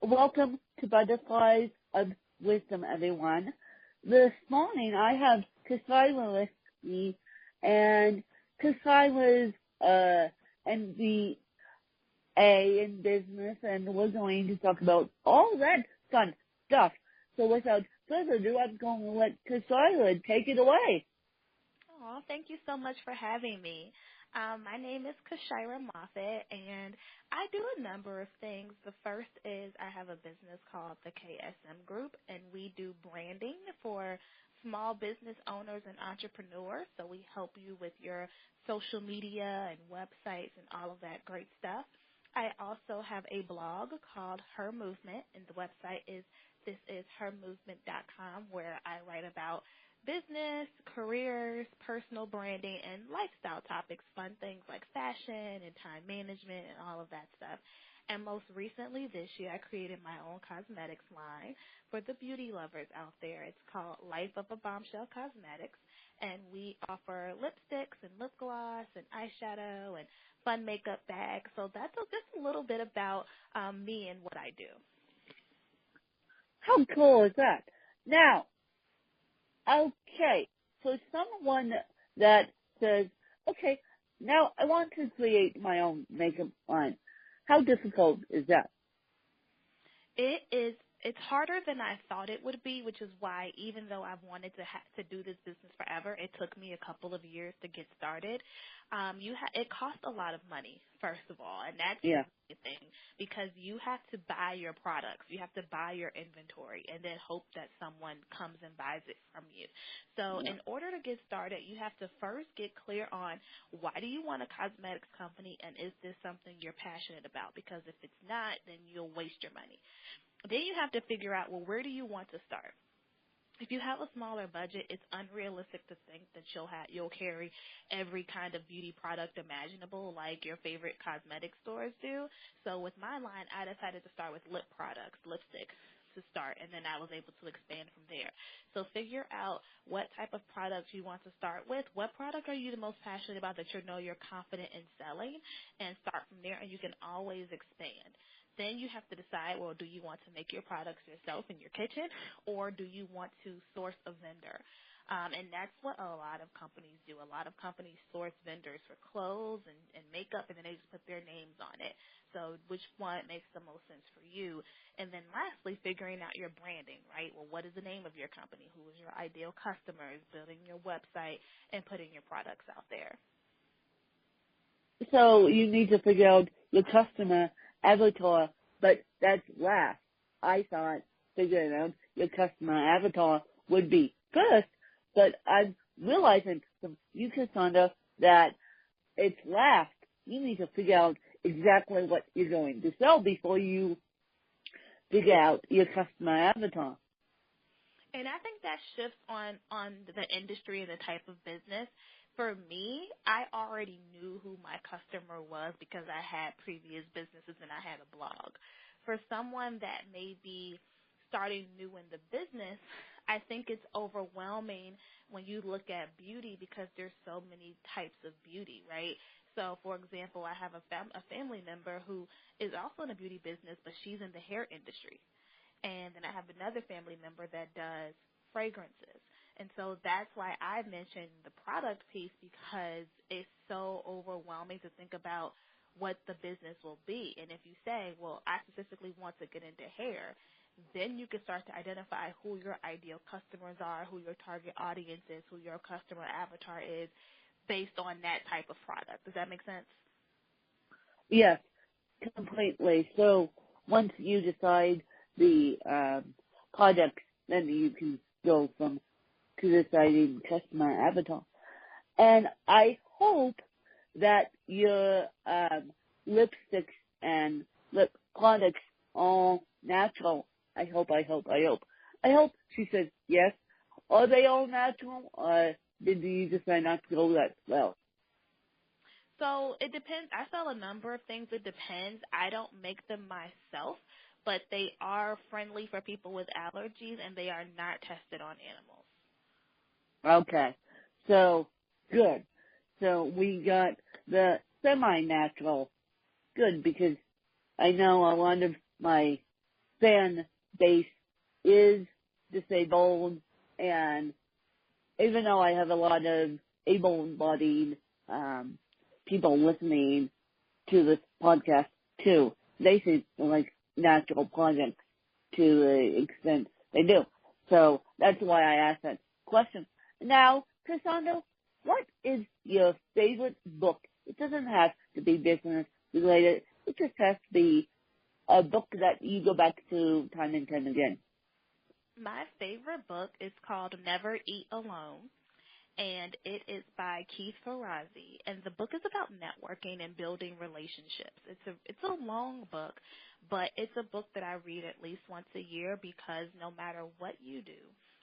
Welcome to Butterflies of Wisdom, everyone. This morning I have Kyshira with me, and Kyshira's MBA in business, and we're going to talk about all that fun stuff. So without further ado, I'm going to let Kyshira take it away. Oh, thank you so much for having me. My name is Kyshira Moffett, and I do a number of things. The first is I have a business called the KSM Group, and we do branding for small business owners and entrepreneurs. So we help you with your social media and websites and all of that great stuff. I also have a blog called Her Movement, and the website is thisishermovement.com, where I write about business, careers, personal branding, and lifestyle topics, fun things like fashion and time management and all of that stuff. And most recently this year, I created my own cosmetics line for the beauty lovers out there. It's called Life of a Bombshell Cosmetics, and we offer lipsticks and lip gloss and eyeshadow and fun makeup bags. So that's just a little bit about me and what I do. How cool is that? Now, okay, so someone that says, okay, now I want to create my own makeup line. How difficult is that? It's harder than I thought it would be, which is why even though I've wanted to do this business forever, it took me a couple of years to get started. It costs a lot of money, first of all, and that's the thing, because you have to buy your products, you have to buy your inventory, and then hope that someone comes and buys it from you. So in order to get started, you have to first get clear on why do you want a cosmetics company, and is this something you're passionate about? Because if it's not, then you'll waste your money. Then you have to figure out, well, where do you want to start? If you have a smaller budget, it's unrealistic to think that you'll carry every kind of beauty product imaginable like your favorite cosmetic stores do. So with my line, I decided to start with lip products, lipstick to start, and then I was able to expand from there. So figure out what type of products you want to start with. What product are you the most passionate about that you know you're confident in selling, and start from there, and you can always expand. Then you have to decide, well, do you want to make your products yourself in your kitchen, or do you want to source a vendor? And that's what a lot of companies do. A lot of companies source vendors for clothes and makeup, and then they just put their names on it. So which one makes the most sense for you? And then lastly, figuring out your branding, right? Well, what is the name of your company? Who is your ideal customers? Building your website and putting your products out there. So you need to figure out your customer avatar, but that's last. I thought figuring out your customer avatar would be first, but I'm realizing from you, Cassandra, that it's last. You need to figure out exactly what you're going to sell before you figure out your customer avatar. And I think that shifts on the industry and the type of business. For me, I already knew who my customer was because I had previous businesses and I had a blog. For someone that may be starting new in the business, I think it's overwhelming when you look at beauty because there's so many types of beauty, right? So, for example, I have a family member who is also in the beauty business, but she's in the hair industry. And then I have another family member that does fragrances. And so that's why I mentioned the product piece, because it's so overwhelming to think about what the business will be. And if you say, well, I specifically want to get into hair, then you can start to identify who your ideal customers are, who your target audience is, who your customer avatar is, based on that type of product. Does that make sense? Yes, completely. So once you decide the product, then you can go from to deciding customer avatar. And I hope that your lipsticks and lip products are natural. I hope. She said yes. Are they all natural, or did you decide not to go that well? So it depends. I sell a number of things. It depends. I don't make them myself, but they are friendly for people with allergies, and they are not tested on animals. Okay, so good. So we got the semi-natural. Good, because I know a lot of my fan base is disabled, and even though I have a lot of able-bodied people listening to this podcast too, they seem like natural projects to the extent they do. So that's why I asked that question. Now, Cassandra, what is your favorite book? It doesn't have to be business related. It just has to be a book that you go back to time and time again. My favorite book is called Never Eat Alone, and it is by Kyshira S. And the book is about networking and building relationships. It's a long book, but it's a book that I read at least once a year because no matter what you do,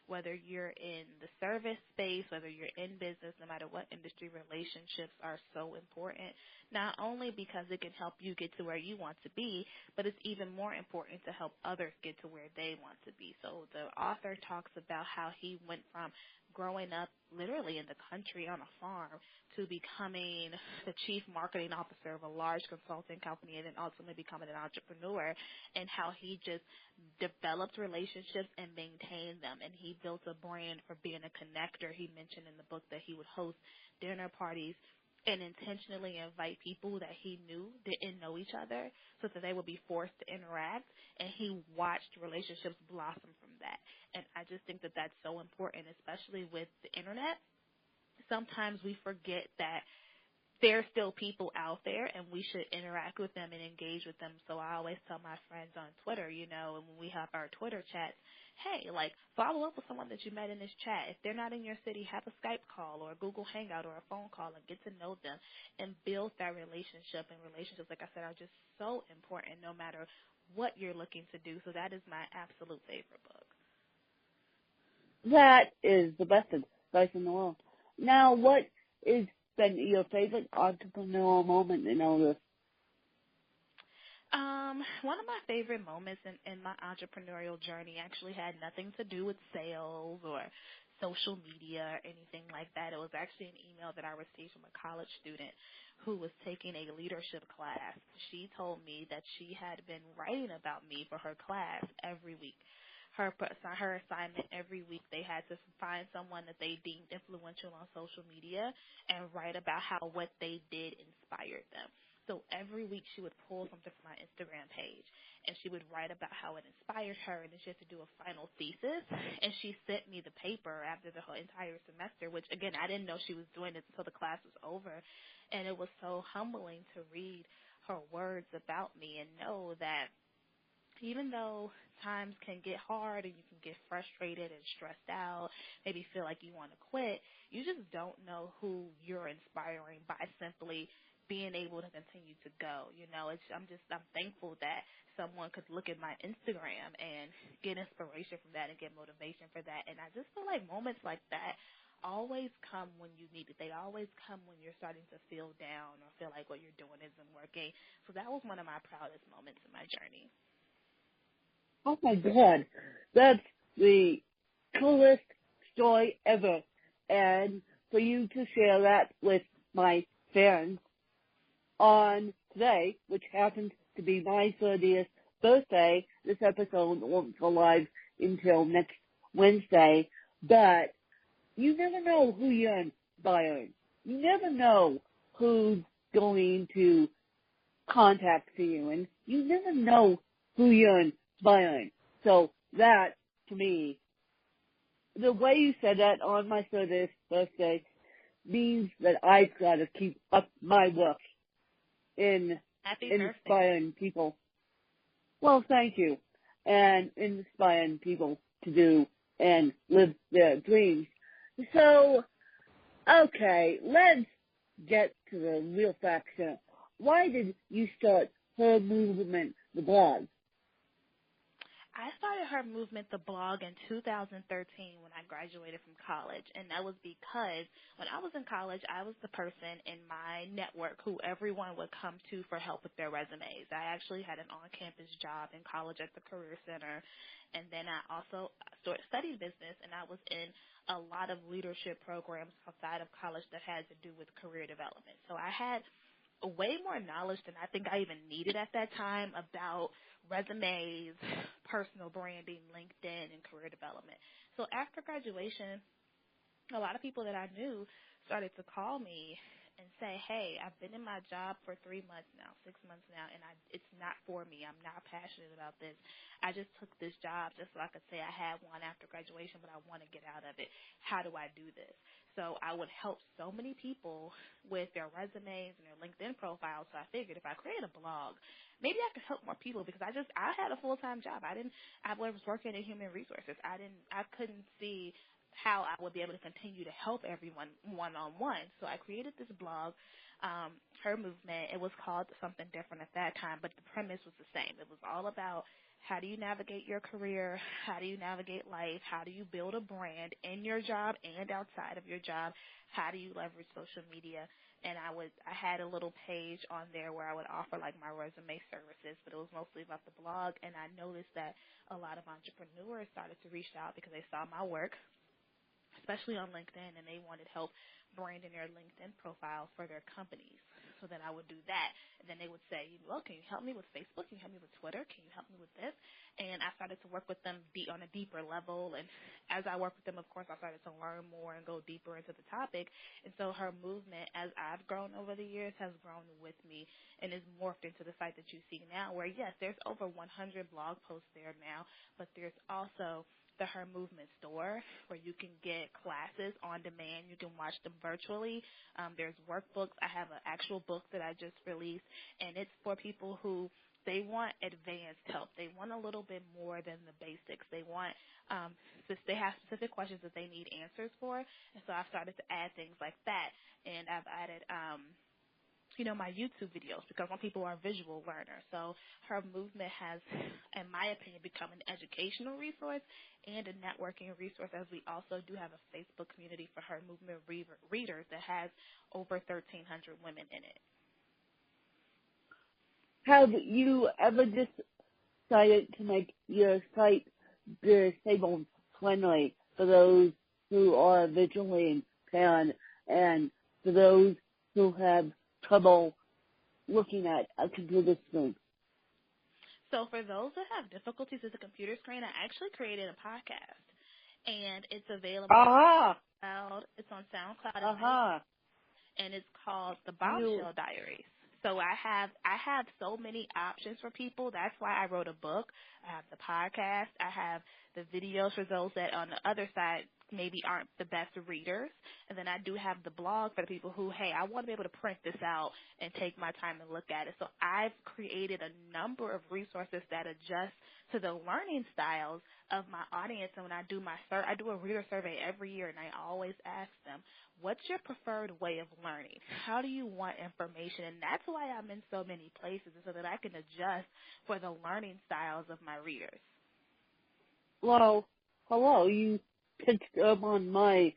whether you're in the service space, whether you're in business, no matter what industry, relationships are so important, not only because it can help you get to where you want to be, but it's even more important to help others get to where they want to be. So the author talks about how he went from growing up literally in the country on a farm to becoming the chief marketing officer of a large consulting company and then ultimately becoming an entrepreneur, and how he just developed relationships and maintained them. And he built a brand for being a connector. He mentioned in the book that he would host dinner parties and intentionally invite people that he knew didn't know each other so that they would be forced to interact, and he watched relationships blossom from that. And I just think that that's so important, especially with the internet. Sometimes we forget that there are still people out there, and we should interact with them and engage with them. So I always tell my friends on Twitter, and when we have our Twitter chats, hey, follow up with someone that you met in this chat. If they're not in your city, have a Skype call or a Google Hangout or a phone call and get to know them and build that relationship. And relationships, like I said, are just so important no matter what you're looking to do. So that is my absolute favorite book. That is the best advice in the world. Now, what is been your favorite entrepreneurial moment in all this? One of my favorite moments in my entrepreneurial journey actually had nothing to do with sales or social media or anything like that. It was actually an email that I received from a college student who was taking a leadership class. She told me that she had been writing about me for her class every week. Her assignment every week, they had to find someone that they deemed influential on social media and write about how what they did inspired them. So every week she would pull something from my Instagram page, and she would write about how it inspired her, and then she had to do a final thesis. And she sent me the paper after the whole entire semester, which, again, I didn't know she was doing this until the class was over. And it was so humbling to read her words about me and know that even though times can get hard and you can get frustrated and stressed out, maybe feel like you want to quit, you just don't know who you're inspiring by simply being able to continue to go. I'm thankful that someone could look at my Instagram and get inspiration from that and get motivation for that. And I just feel like moments like that always come when you need it. They always come when you're starting to feel down or feel like what you're doing isn't working. So that was one of my proudest moments in my journey. Oh my God, that's the coolest story ever. And for you to share that with my fans on today, which happens to be my 30th birthday, this episode won't go live until next Wednesday, but you never know who you're inspiring. You never know who's going to contact you, and you never know who you're inspiring. So that, to me, the way you said that on my 30th birthday means that I've got to keep up my work in inspiring people. Well, thank you. And inspiring people to do and live their dreams. So, okay, let's get to the real facts here. Why did you start Her Movement, the blog? I started Her Movement, the blog, in 2013 when I graduated from college, and that was because when I was in college, I was the person in my network who everyone would come to for help with their resumes. I actually had an on-campus job in college at the Career Center, and then I also studied business, and I was in a lot of leadership programs outside of college that had to do with career development. So I had way more knowledge than I think I even needed at that time about resumes, personal branding, LinkedIn, and career development. So after graduation, a lot of people that I knew started to call me and say, hey, I've been in my job for 3 months now, 6 months now, and it's not for me. I'm not passionate about this. I just took this job just so I could say I had one after graduation, but I want to get out of it. How do I do this? So I would help so many people with their resumes and their LinkedIn profiles. So I figured if I create a blog, maybe I could help more people because I had a full-time job. I was working in human resources. I couldn't see how I would be able to continue to help everyone one-on-one. So I created this blog, Her Movement. It was called something different at that time, but the premise was the same. It was all about how do you navigate your career, how do you navigate life, how do you build a brand in your job and outside of your job, how do you leverage social media. And I had a little page on there where I would offer like my resume services, but it was mostly about the blog. And I noticed that a lot of entrepreneurs started to reach out because they saw my work, especially on LinkedIn, and they wanted help branding their LinkedIn profile for their companies. So then I would do that, and then they would say, well, can you help me with Facebook? Can you help me with Twitter? Can you help me with this? And I started to work with them on a deeper level, and as I worked with them, of course, I started to learn more and go deeper into the topic, and so Her Movement, as I've grown over the years, has grown with me and is morphed into the site that you see now, where, yes, there's over 100 blog posts there now, but there's also the Her Movement store where you can get classes on demand. You can watch them virtually. There's workbooks. I have an actual book that I just released, and it's for people who they want advanced help. They want a little bit more than the basics. They want they have specific questions that they need answers for, and so I've started to add things like that, and I've added my YouTube videos because some people are visual learners. So Her Movement has, in my opinion, become an educational resource and a networking resource, as we also do have a Facebook community for Her Movement readers that has over 1,300 women in it. Have you ever decided to make your site disabled friendly for those who are visually impaired and for those who have trouble looking at a computer screen? So for those that have difficulties with the computer screen, I actually created a podcast, and it's available on SoundCloud. It's on SoundCloud, and it's called the Bio Diaries. So I have so many options for people. That's why I wrote a book. I have the podcast. I have the videos for those that on the other side maybe aren't the best readers. And then I do have the blog for the people who, hey, I want to be able to print this out and take my time and look at it. So I've created a number of resources that adjust to the learning styles of my audience. And when I do I do a reader survey every year, and I always ask them, what's your preferred way of learning? How do you want information? And that's why I'm in so many places, so that I can adjust for the learning styles of my readers. Well, hello, you picked up on my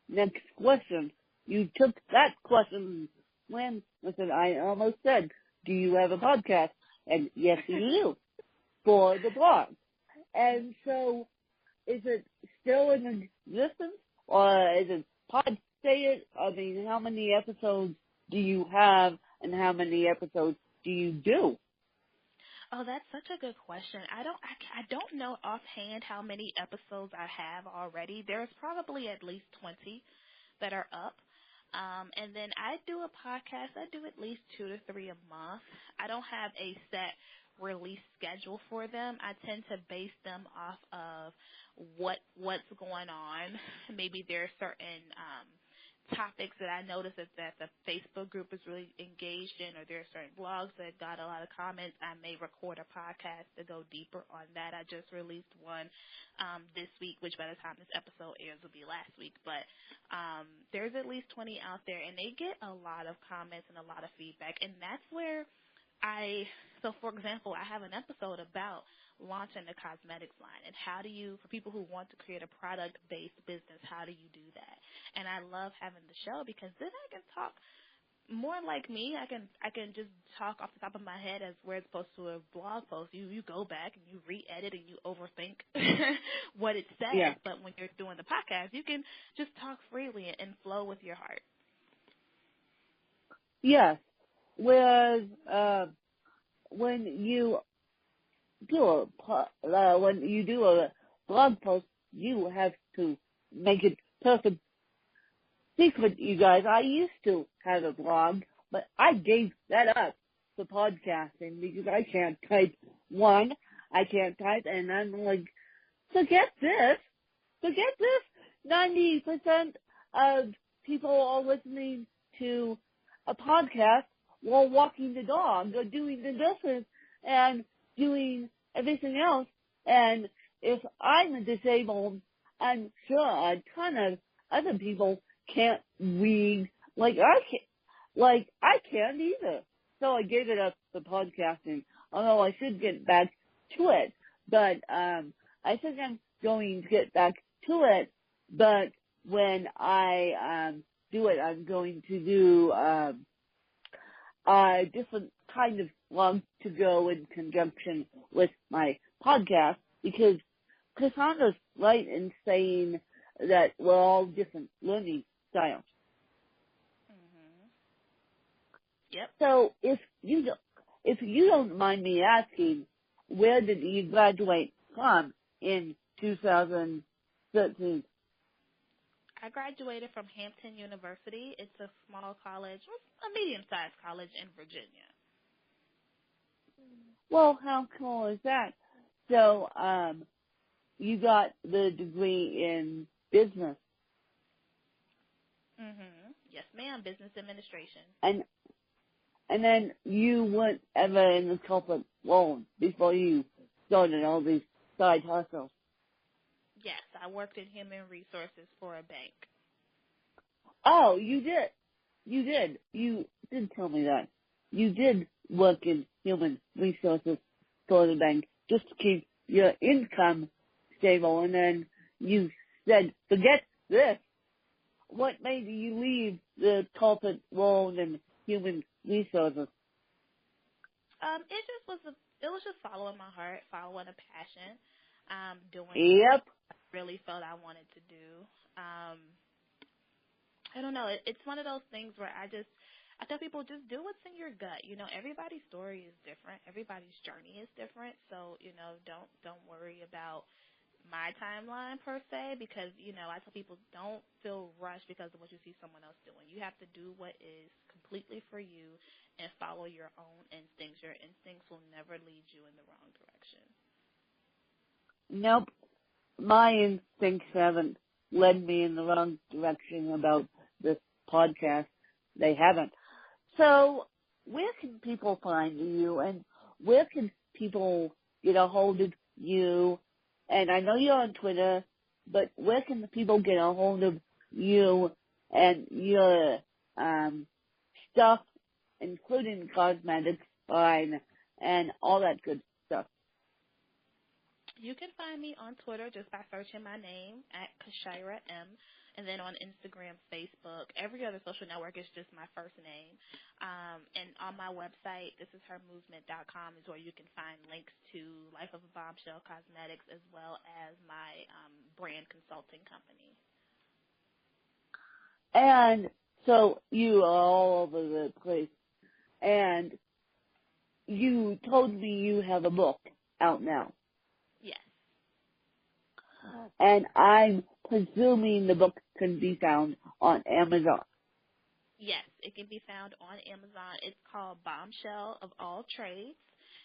next question. You took that question when, listen, I almost said, do you have a podcast? And yes, you do, for the blog. And so, is it still in existence, or is it podstated? I mean, how many episodes do you have, and how many episodes do you do? Oh, that's such a good question. I don't know offhand how many episodes I have already. There's probably at least 20 that are up. And then I do a podcast. I do at least 2 to 3 a month. I don't have a set release schedule for them. I tend to base them off of what's going on. Maybe there are certain topics that I notice that the Facebook group is really engaged in, or there are certain blogs that got a lot of comments. I may record a podcast to go deeper on that. I just released one this week, which by the time this episode airs will be last week. But there's at least 20 out there, and they get a lot of comments and a lot of feedback. And that's where so for example, I have an episode about launching the cosmetics line, and how do you, for people who want to create a product-based business, how do you do that? And I love having the show because then I can talk more like me. I can just talk off the top of my head as where it's supposed to a blog post. You go back and you re-edit and you overthink what it says. Yeah. But when you're doing the podcast, you can just talk freely and flow with your heart. Yes. whereas when you do a blog post, you have to make it perfect. Secret, you guys. I used to have a blog, but I gave that up for podcasting because I can't type. One, I can't type, and I'm like, forget this. 90% of people are listening to a podcast while walking the dog or doing the dishes and doing everything else. And if I'm disabled, I'm sure a ton of other people can't read like I can't either. So I gave it up for podcasting, although I should get back to it. But I think I'm going to get back to it. But when I do it, I'm going to do a different kind of blog to go in conjunction with my podcast, because Cassandra's right in saying that we're all different learning styles. Mm-hmm. Yep. So if you don't mind me asking, where did you graduate from in 2013? I graduated from Hampton University. It's a small college, a medium-sized college in Virginia. Well, how cool is that? So, you got the degree in business. Mm-hmm. Yes, ma'am, business administration. And then you weren't ever in the corporate world before you started all these side hustles. Yes, I worked in human resources for a bank. Oh, you did. You did tell me that. You did work in human resources for the bank just to keep your income stable, and then you said, forget this. What made you leave the corporate world and human resources? It was just following my heart, following a passion, doing Yep. what I really felt I wanted to do. I don't know. It's one of those things where I tell people, just do what's in your gut. You know, everybody's story is different. Everybody's journey is different. So, you know, don't worry about my timeline per se, because, you know, I tell people, don't feel rushed because of what you see someone else doing. You have to do what is completely for you and follow your own instincts. Your instincts will never lead you in the wrong direction. Nope. My instincts haven't led me in the wrong direction about this podcast. They haven't. So where can people find you, and where can people get a hold of you? And I know you're on Twitter, but where can the people get a hold of you and your stuff, including cosmetics, line, and all that good stuff? You can find me on Twitter just by searching my name at Kyshira M, and then on Instagram, Facebook, every other social network is just my first name. And on my website, thisishermovement.com, is where you can find links to Life of a Bombshell Cosmetics, as well as my brand consulting company. And so you are all over the place. And you told me you have a book out now. Yes. And I'm presuming the book can be found on Amazon. Yes, it can be found on Amazon. It's called Bombshell of All Trades,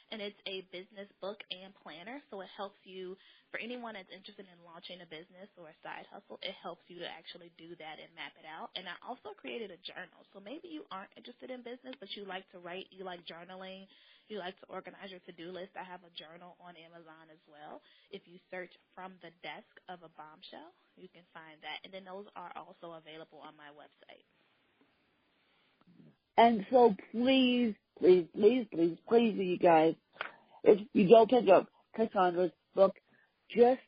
and it's a business book and planner, so it helps you, for anyone that's interested in launching a business or a side hustle, it helps you to actually do that and map it out. And I also created a journal, so maybe you aren't interested in business, but you like to write, you like journaling, you like to organize your to-do list. I have a journal on Amazon as well. If you search From the Desk of a Bombshell, you can find that, and then those are also available on my website. And so please, you guys, if you go pick up Cassandra's book, just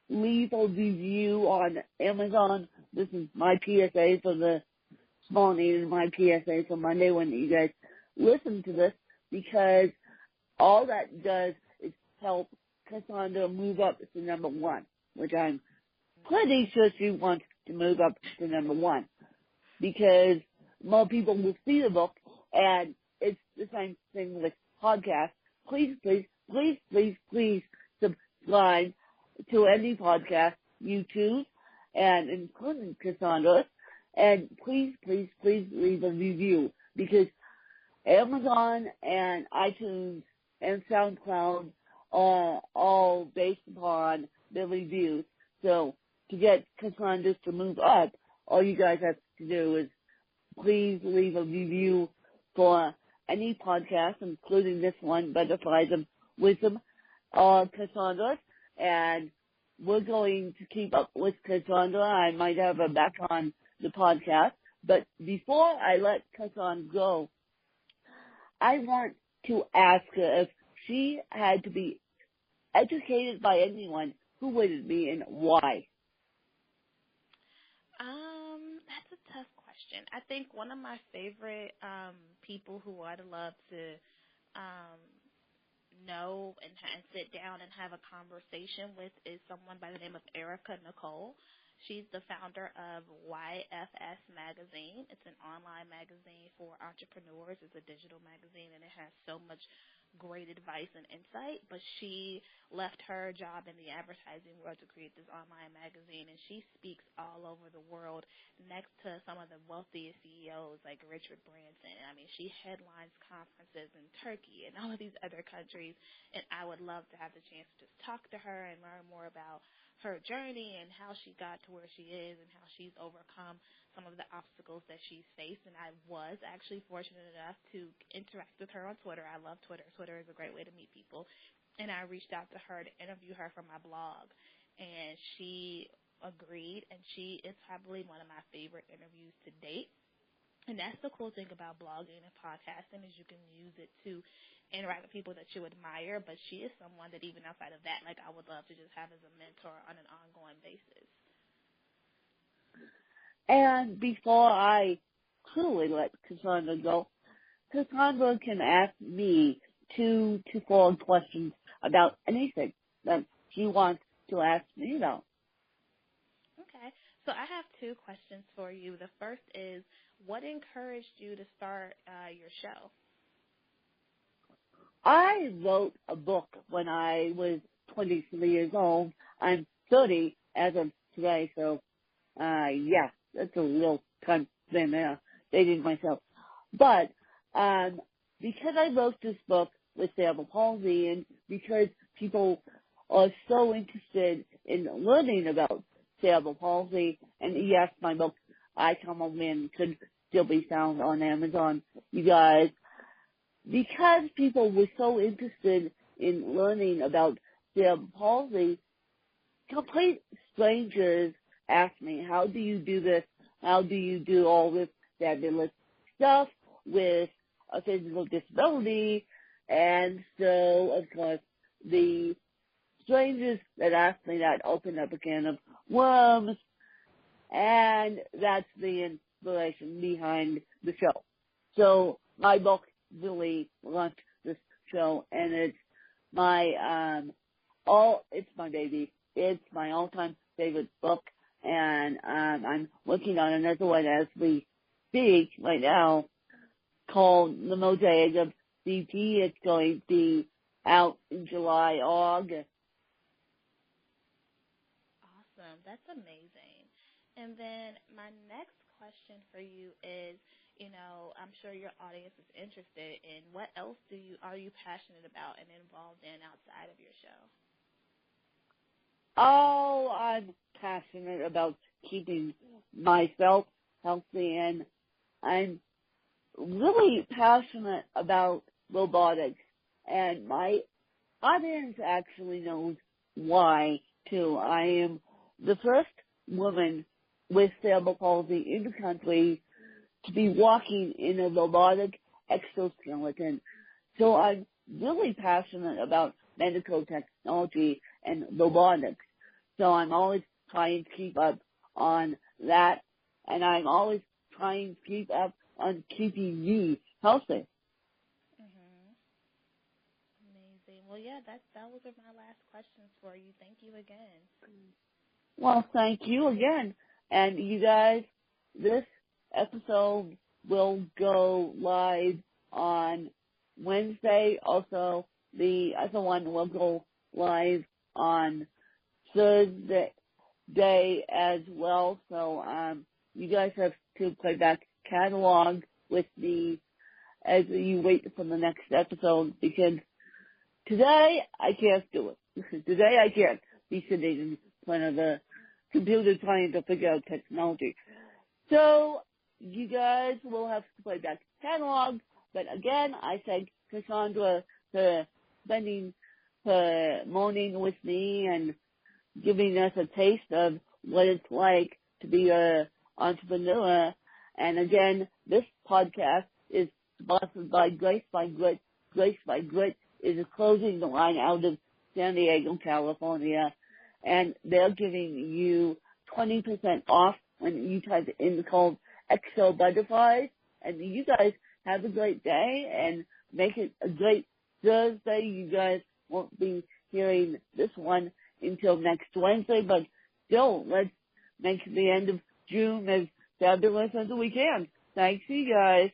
leave a review on Amazon. This is my PSA for the small need and my PSA for Monday when you guys listen to this, because all that does is help Cassandra move up to number 1, which I'm pretty sure she wants to move up to number 1, because more people will see the book and it's the same thing with podcasts. Please, please, please, please, please subscribe to any podcast you choose, and including Cassandra's. And please, please, please leave a review, because Amazon and iTunes and SoundCloud are all based upon the reviews. So to get Cassandra's to move up, all you guys have to do is please leave a review for any podcast, including this one, Butterflies of Wisdom, or Cassandra's. And we're going to keep up with Cassandra. I might have her back on the podcast. But before I let Cassandra go, I want to ask her if she had to be educated by anyone, who would it be and why? That's a tough question. I think one of my favorite people who I'd love to know and sit down and have a conversation with is someone by the name of Erica Nicole. She's the founder of YFS Magazine. It's an online magazine for entrepreneurs. It's a digital magazine, and it has so much great advice and insight. But she left her job in the advertising world to create this online magazine, and she speaks all over the world next to some of the wealthiest CEOs like Richard Branson. I mean, she headlines conferences in Turkey and all of these other countries, and I would love to have the chance to just talk to her and learn more about her journey and how she got to where she is and how she's overcome some of the obstacles that she's faced. And I was actually fortunate enough to interact with her on Twitter. I love Twitter. Twitter is a great way to meet people. And I reached out to her to interview her for my blog. And she agreed, and she is probably one of my favorite interviews to date. And that's the cool thing about blogging and podcasting is you can use it to interact with people that you admire, but she is someone that even outside of that, like, I would love to just have as a mentor on an ongoing basis. And before I truly let Cassandra go, Cassandra can ask me 2 to 4 questions about anything that she wants to ask me about. Okay. So I have 2 questions for you. The first is, what encouraged you to start your show? I wrote a book when I was 23 years old. I'm 30 as of today, so, yeah, that's a little time then there, dating myself. But, because I wrote this book with cerebral palsy and because people are so interested in learning about cerebral palsy, and yes, my book, I Come Home In, could still be found on Amazon, you guys. Because people were so interested in learning about cerebral palsy, complete strangers asked me, how do you do this? How do you do all this fabulous stuff with a physical disability? And so, of course, the strangers that asked me that opened up a can of worms, and that's the inspiration behind the show. So my book really launched this show, and it's my it's my baby. It's my all-time favorite book, and I'm working on another one as we speak right now called The Mosaic of CP. It's going to be out in July, August. Awesome. That's amazing. And then my next question for you is, you know, I'm sure your audience is interested in what else are you passionate about and involved in outside of your show? Oh, I'm passionate about keeping myself healthy, and I'm really passionate about robotics, and my audience actually knows why, too. I am the first woman with cerebral palsy in the country to be walking in a robotic exoskeleton. So I'm really passionate about medical technology and robotics. So I'm always trying to keep up on that, and I'm always trying to keep up on keeping me healthy. Amazing. Well, yeah, that was my last questions for you. Thank you again. Well, thank you again. And you guys, this episode will go live on Wednesday. Also, the other one will go live on Thursday as well. So you guys have to play back catalog with me as you wait for the next episode, because today I can't do it. Today I can't be sitting in front of the computer trying to figure out technology. So you guys will have to play back catalog. But again, I thank Cassandra for spending her morning with me and giving us a taste of what it's like to be an entrepreneur. And again, this podcast is sponsored by Grace by Grit. Grace by Grit is a clothing line out of San Diego, California, and they're giving you 20% off when you type in the code XO Butterflies. And you guys have a great day and make it a great Thursday. You guys won't be hearing this one until next Wednesday, but still, let's make the end of June as fabulous as we can. Thanks, you guys.